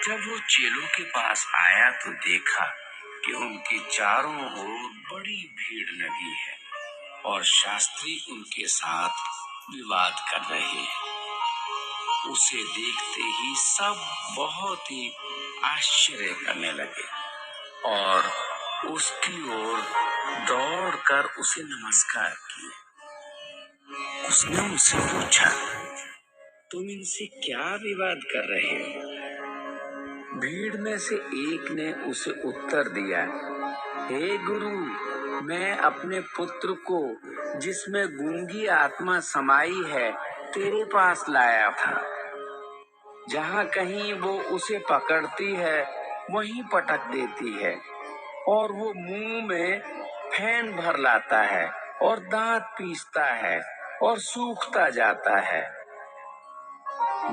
जब वो चेलों के पास आया तो देखा कि उनके चारों ओर बड़ी भीड़ लगी है और शास्त्री उनके साथ विवाद कर रहे हैं। उसे देखते ही सब बहुत ही आश्चर्य करने लगे और उसकी ओर दौड़कर उसे नमस्कार किए। उसने उनसे पूछा, तुम इनसे क्या विवाद कर रहे हो? भीड़ में से एक ने उसे उत्तर दिया, हे गुरु, मैं अपने पुत्र को जिसमें गूंगी आत्मा समाई है तेरे पास लाया था। जहाँ कहीं वो उसे पकड़ती है वहीं पटक देती है और वो मुंह में फैन भर लाता है और दांत पीसता है और सूखता जाता है।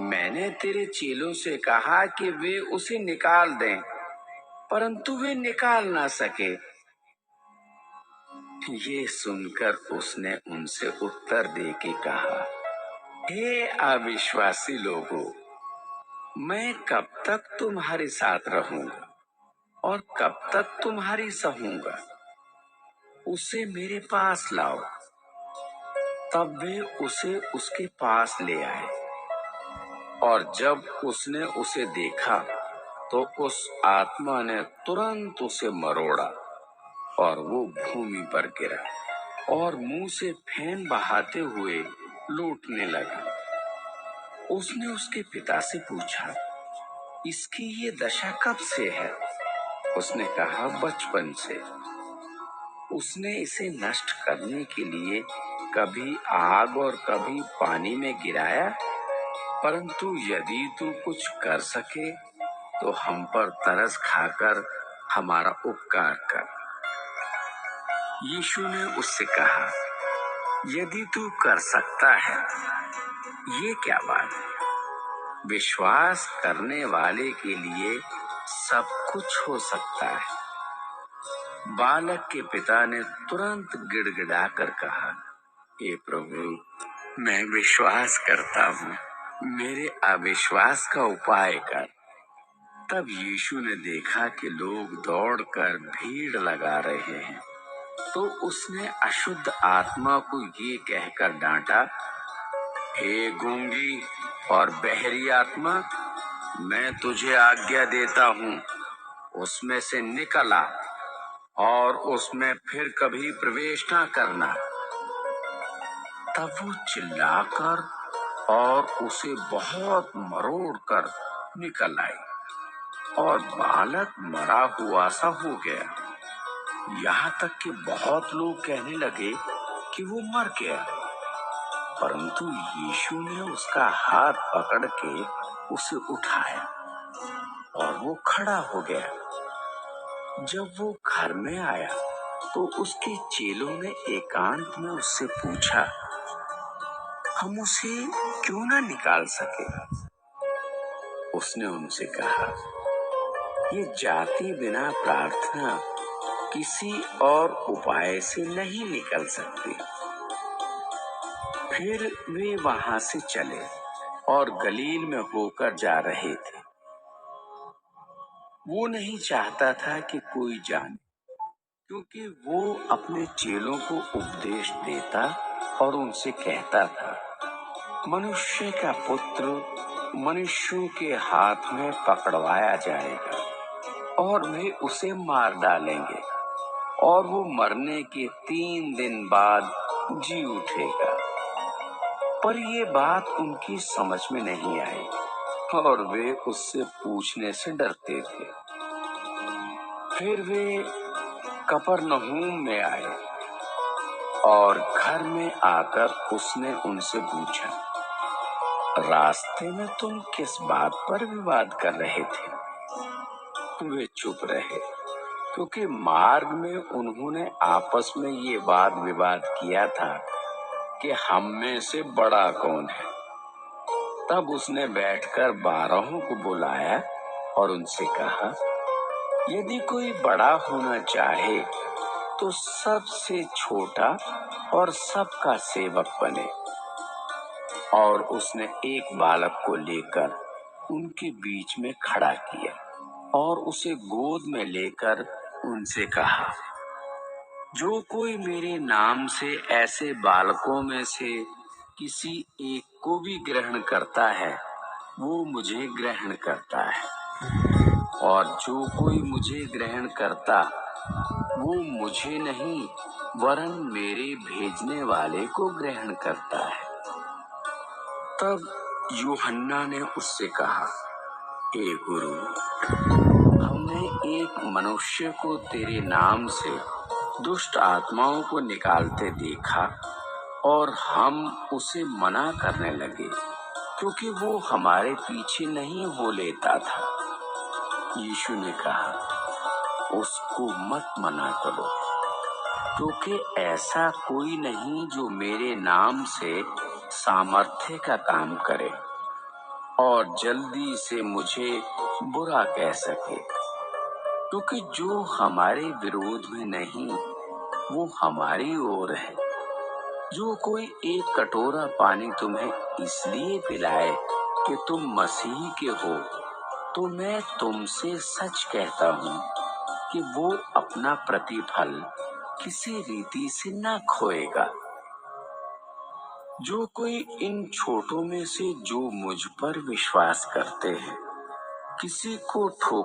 मैंने तेरे चेलों से कहा कि वे उसे निकाल दें, परंतु वे निकाल ना सके। ये सुनकर उसने उनसे उत्तर दे के कहा, हे अविश्वासी लोगों, मैं कब तक तुम्हारे साथ रहूंगा और कब तक तुम्हारी सहूंगा? उसे मेरे पास लाओ। तब वे उसे उसके पास ले आए और जब उसने उसे देखा तो उस आत्मा ने तुरंत उसे मरोड़ा और वो भूमि पर गिरा और मुंह से फेन बहाते हुए लौटने लगा। उसने उसके पिता से पूछा, इसकी ये दशा कब से है? उसने कहा, बचपन से। उसने इसे नष्ट करने के लिए कभी आग और कभी पानी में गिराया, परंतु यदि तू कुछ कर सके तो हम पर तरस खाकर हमारा उपकार कर। यीशु ने उससे कहा, यदि तू कर सकता है, ये क्या बात है? विश्वास करने वाले के लिए सब कुछ हो सकता है। बालक के पिता ने तुरंत गिड़गिड़ाकर कहा, हे प्रभु, मैं विश्वास करता हूँ, मेरे अविश्वास का उपाय कर। तब यीशु ने देखा कि लोग दौड़कर भीड़ लगा रहे हैं, तो उसने अशुद्ध आत्मा को ये कहकर डांटा, हे गूंगी और बहरी आत्मा, मैं तुझे आज्ञा देता हूँ, उसमें से निकल आ और उसमें फिर कभी प्रवेश ना करना। तब वो चिल्लाकर और उसे बहुत मरोड़कर निकल आई और बालक मरा हुआ सा हो गया। यहाँ तक कि बहुत लोग कहने लगे कि वो मर गया, परंतु यीशु ने उसका हाथ पकड़ के उसे उठाया और वो खड़ा हो गया। जब वो घर में आया तो उसके चेलों ने एकांत में उससे पूछा, हम उसे क्यों ना निकाल सके? उसने उनसे कहा, ये जाति बिना प्रार्थना किसी और उपाय से नहीं निकल सकती। फिर वे वहां से चले और गलील में होकर जा रहे थे। वो नहीं चाहता था कि कोई जाने, क्योंकि वो अपने चेलों को उपदेश देता और उनसे कहता था, मनुष्य का पुत्र मनुष्यों के हाथ में पकड़वाया जाएगा और वे उसे मार डालेंगे और वो मरने के 3 दिन बाद जी उठेगा। पर ये बात उनकी समझ में नहीं आई और वे उससे पूछने से डरते थे। फिर वे कफरनहूम में आए और घर में आकर उसने उनसे पूछा, रास्ते में तुम किस बात पर विवाद कर रहे थे? वे चुप रहे, क्योंकि मार्ग में उन्होंने आपस में ये वाद विवाद किया था कि हम में से बड़ा कौन है। तब उसने बैठकर 12 को बुलाया और उनसे कहा, यदि कोई बड़ा होना चाहे तो सबसे छोटा और सबका सेवक बने। और उसने एक बालक को लेकर उनके बीच में खड़ा किया और उसे गोद में लेकर उनसे कहा, जो कोई मेरे नाम से ऐसे बालकों में से किसी एक को भी ग्रहण करता है, वो मुझे ग्रहण करता है, और जो कोई मुझे ग्रहण करता, वो मुझे नहीं वरन मेरे भेजने वाले को ग्रहण करता है। तब यूहन्ना ने उससे कहा, हे गुरु, हमने एक मनुष्य को तेरे नाम से दुष्ट आत्माओं को निकालते देखा और हम उसे मना करने लगे, क्योंकि वो हमारे पीछे नहीं हो लेता था। यीशु ने कहा, उसको मत मना करो, क्योंकि ऐसा कोई नहीं जो मेरे नाम से सामर्थ्य का काम करे और जल्दी से मुझे बुरा कह सके, क्योंकि जो हमारे विरोध में नहीं, वो हमारी ओर है। जो कोई एक कटोरा पानी तुम्हें इसलिए पिलाए कि तुम मसीह के हो, तो मैं तुमसे सच कहता हूँ कि वो अपना प्रतिफल किसी रीति से न खोएगा। जो कोई इन छोटों में से जो मुझ पर विश्वास करते हैं, किसी को ठोकर